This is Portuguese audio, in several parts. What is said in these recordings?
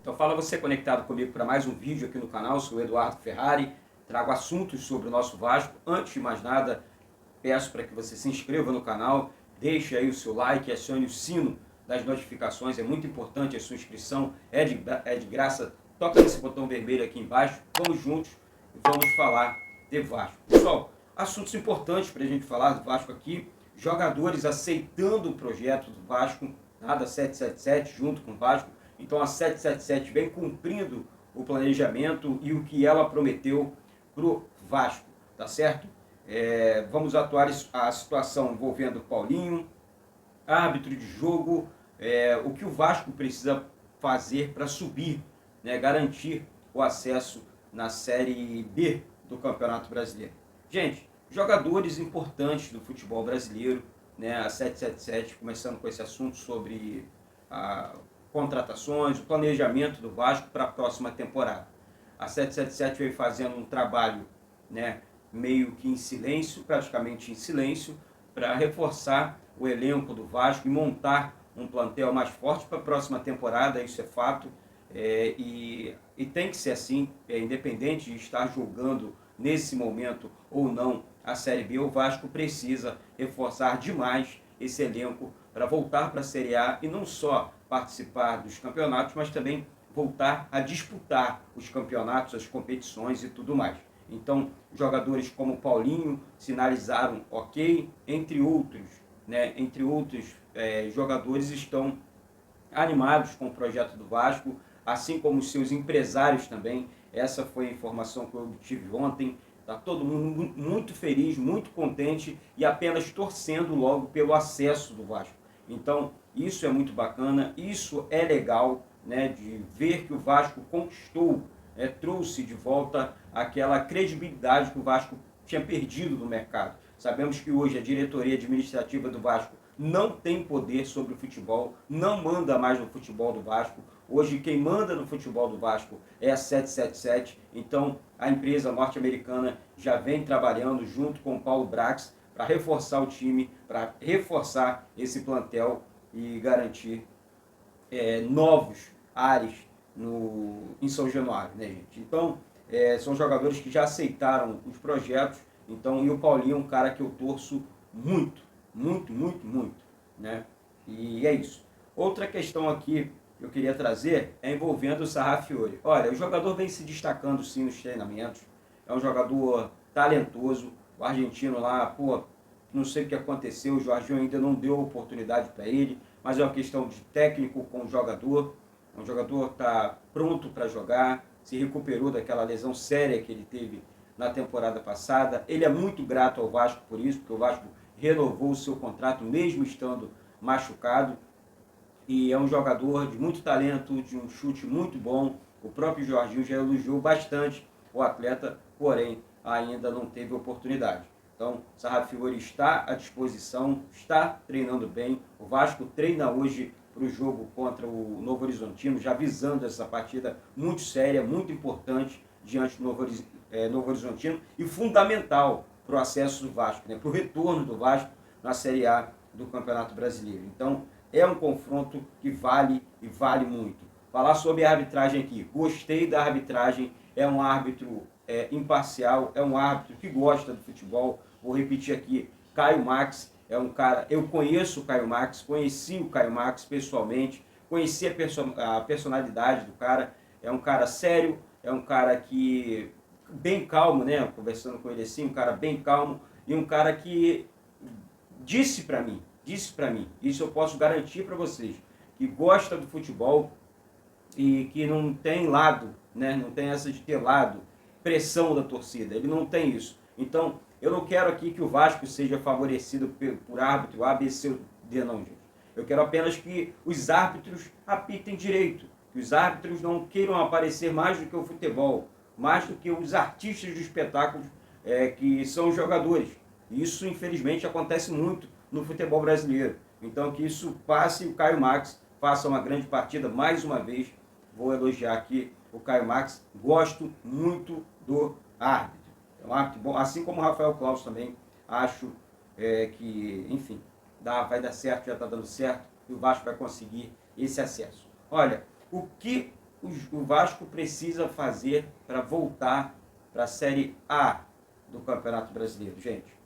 Então fala você conectado comigo para mais um vídeo aqui no canal. Sou o Eduardo Ferrari, trago assuntos sobre o nosso Vasco. Antes de mais nada, peço para que você se inscreva no canal, deixe aí o seu like, acione o sino das notificações, é muito importante a sua inscrição, é de graça. Toca nesse botão vermelho aqui embaixo, vamos juntos e vamos falar de Vasco. Pessoal, assuntos importantes para a gente falar do Vasco aqui, jogadores aceitando o projeto do Vasco, nada 777 junto com o Vasco. Então a 777 vem cumprindo o planejamento e o que ela prometeu para o Vasco, tá certo? Vamos atuar a situação envolvendo o Paulinho, árbitro de jogo, o que o Vasco precisa fazer para subir, né, garantir o acesso na Série B do Campeonato Brasileiro. Gente, jogadores importantes do futebol brasileiro, né, a 777, começando com esse assunto sobre contratações, o planejamento do Vasco para a próxima temporada. A 777 vem fazendo um trabalho, né, meio que em silêncio, praticamente em silêncio, para reforçar o elenco do Vasco e montar um plantel mais forte para a próxima temporada, isso é fato, e tem que ser assim, independente de estar jogando nesse momento ou não a Série B, o Vasco precisa reforçar demais esse elenco para voltar para a Série A e não só participar dos campeonatos, mas também voltar a disputar os campeonatos, as competições e tudo mais. Então, jogadores como o Paulinho sinalizaram ok, entre outros, né, jogadores estão animados com o projeto do Vasco, assim como os seus empresários também. Essa foi a informação que eu obtive ontem. Está todo mundo muito feliz, muito contente e apenas torcendo logo pelo acesso do Vasco. Então, isso é muito bacana, isso é legal, né, de ver que o Vasco conquistou, trouxe de volta aquela credibilidade que o Vasco tinha perdido no mercado. Sabemos que hoje a diretoria administrativa do Vasco não tem poder sobre o futebol, não manda mais no futebol do Vasco. Hoje quem manda no futebol do Vasco é a 777, então a empresa norte-americana já vem trabalhando junto com o Paulo Brax para reforçar o time, para reforçar esse plantel e garantir novos ares em São Januário, né, gente? Então, são jogadores que já aceitaram os projetos, então, e o Paulinho é um cara que eu torço muito, muito, muito, muito, né? E é isso. Outra questão aqui que eu queria trazer é envolvendo o Sarrafiori. Olha, o jogador vem se destacando sim nos treinamentos, é um jogador talentoso, o argentino lá, pô, não sei o que aconteceu, o Jorginho ainda não deu oportunidade para ele, mas é uma questão de técnico com o jogador está pronto para jogar, se recuperou daquela lesão séria que ele teve na temporada passada. Ele é muito grato ao Vasco por isso, porque o Vasco renovou o seu contrato mesmo estando machucado, e é um jogador de muito talento, de um chute muito bom. O próprio Jorginho já elogiou bastante o atleta, porém ainda não teve oportunidade. Então, Sarrafiori está à disposição, está treinando bem. O Vasco treina hoje para o jogo contra o Novo Horizontino, já visando essa partida muito séria, muito importante diante do Novo Horizontino e fundamental para o acesso do Vasco, né, para o retorno do Vasco na Série A do Campeonato Brasileiro. Então, é um confronto que vale e vale muito. Falar sobre a arbitragem aqui. Gostei da arbitragem, é um árbitro imparcial, é um árbitro que gosta do futebol. Vou repetir aqui, Caio Max é um cara, eu conheço o Caio Max, conheci o Caio Max pessoalmente, conheci a personalidade do cara, é um cara sério, é um cara que bem calmo, né, conversando com ele assim, um cara bem calmo e um cara que disse para mim, isso eu posso garantir para vocês, que gosta do futebol e que não tem lado, né, não tem essa de ter lado, pressão da torcida, ele não tem isso. Então, eu não quero aqui que o Vasco seja favorecido por árbitro A, B, C ou D, não, gente. Eu quero apenas que os árbitros apitem direito, que os árbitros não queiram aparecer mais do que o futebol, mais do que os artistas do espetáculo que são os jogadores. Isso, infelizmente, acontece muito no futebol brasileiro. Então, que isso passe e o Caio Max faça uma grande partida mais uma vez vou elogiar aqui o Caio Max, gosto muito do árbitro. É um árbitro bom, assim como o Rafael Claus também, acho que, enfim, vai dar certo, já está dando certo, e o Vasco vai conseguir esse acesso. Olha, o que o Vasco precisa fazer para voltar para a Série A do Campeonato Brasileiro, gente?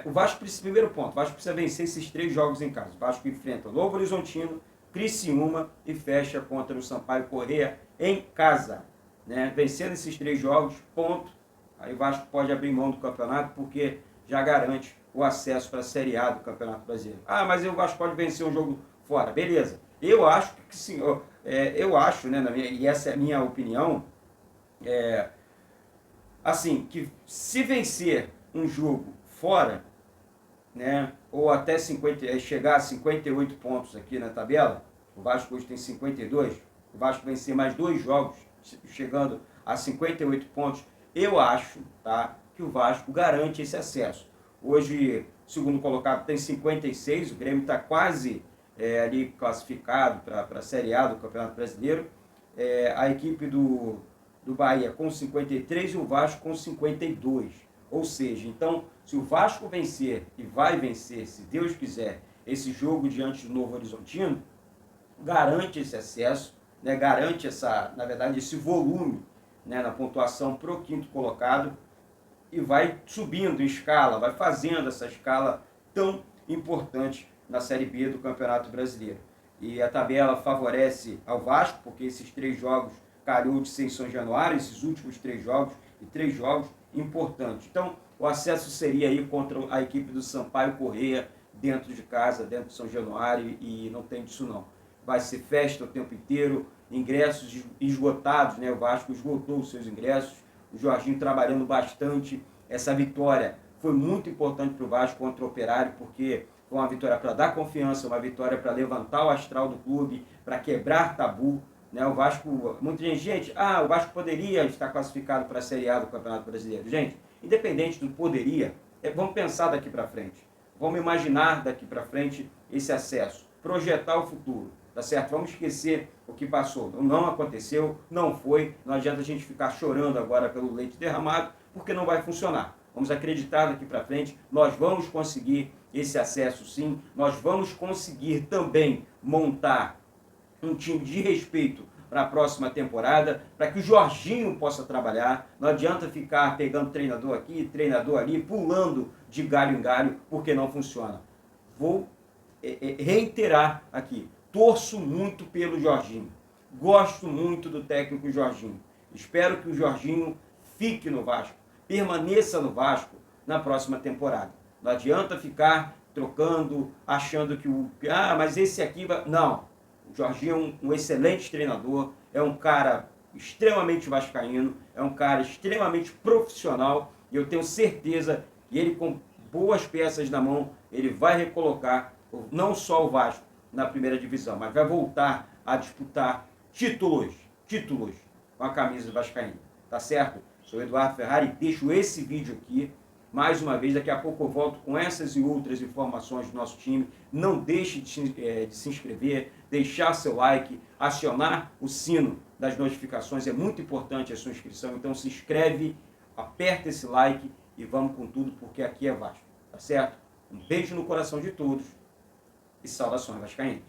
O Vasco precisa, primeiro ponto, o Vasco precisa vencer esses 3 jogos em casa. O Vasco enfrenta o Novo Horizontino, Criciúma e fecha contra o Sampaio Corrêa em casa. Né? Vencendo esses 3 jogos, ponto. Aí o Vasco pode abrir mão do campeonato porque já garante o acesso para a Série A do Campeonato Brasileiro. Ah, mas o Vasco pode vencer um jogo fora. Beleza. Eu acho que sim. Eu acho, né, e essa é a minha opinião, assim, que se vencer um jogo fora, né, ou até chegar a 58 pontos aqui na tabela, o Vasco hoje tem 52, o Vasco vencer mais 2 jogos, chegando a 58 pontos, eu acho, tá, que o Vasco garante esse acesso. Hoje, o segundo colocado tem 56, o Grêmio está quase ali classificado para a Série A do Campeonato Brasileiro, a equipe do Bahia com 53 e o Vasco com 52. Ou seja, então, se o Vasco vencer, e vai vencer, se Deus quiser, esse jogo diante do Novo Horizontino, garante esse acesso, né, garante na verdade, esse volume, né, na pontuação para o 5º colocado, e vai subindo em escala, vai fazendo essa escala tão importante na Série B do Campeonato Brasileiro. E a tabela favorece ao Vasco, porque esses 3 jogos calhou de ser em São Januário, esses últimos 3 jogos, e 3 jogos importantes. Então, o acesso seria aí contra a equipe do Sampaio Corrêa, dentro de casa, dentro de São Januário, e não tem disso não. Vai ser festa o tempo inteiro, ingressos esgotados, né? O Vasco esgotou os seus ingressos, o Jorginho trabalhando bastante. Essa vitória foi muito importante para o Vasco contra o Operário, porque foi uma vitória para dar confiança, uma vitória para levantar o astral do clube, para quebrar tabu. Né? O Vasco, muita gente, o Vasco poderia estar classificado para a Série A do Campeonato Brasileiro. Gente, independente do poderia, vamos pensar daqui para frente. Vamos imaginar daqui para frente esse acesso, projetar o futuro, tá certo? Vamos esquecer o que passou. Não aconteceu, não foi, não adianta a gente ficar chorando agora pelo leite derramado, porque não vai funcionar. Vamos acreditar daqui para frente, nós vamos conseguir esse acesso sim, nós vamos conseguir também montar um time de respeito para a próxima temporada, para que o Jorginho possa trabalhar. Não adianta ficar pegando treinador aqui, treinador ali, pulando de galho em galho, porque não funciona. Vou reiterar aqui, torço muito pelo Jorginho, gosto muito do técnico Jorginho, espero que o Jorginho fique no Vasco, permaneça no Vasco na próxima temporada. Não adianta ficar trocando, achando que mas esse aqui vai... Não, o Jorginho é um excelente treinador, é um cara extremamente vascaíno, é um cara extremamente profissional, e eu tenho certeza que ele, com boas peças na mão, ele vai recolocar não só o Vasco na primeira divisão, mas vai voltar a disputar títulos com a camisa do Vascaíno. Tá certo? Sou Eduardo Ferrari e deixo esse vídeo aqui. Mais uma vez, daqui a pouco eu volto com essas e outras informações do nosso time. Não deixe de se inscrever, deixar seu like, acionar o sino das notificações. É muito importante a sua inscrição, então se inscreve, aperta esse like e vamos com tudo, porque aqui é Vasco. Tá certo? Um beijo no coração de todos e saudações vascaínas.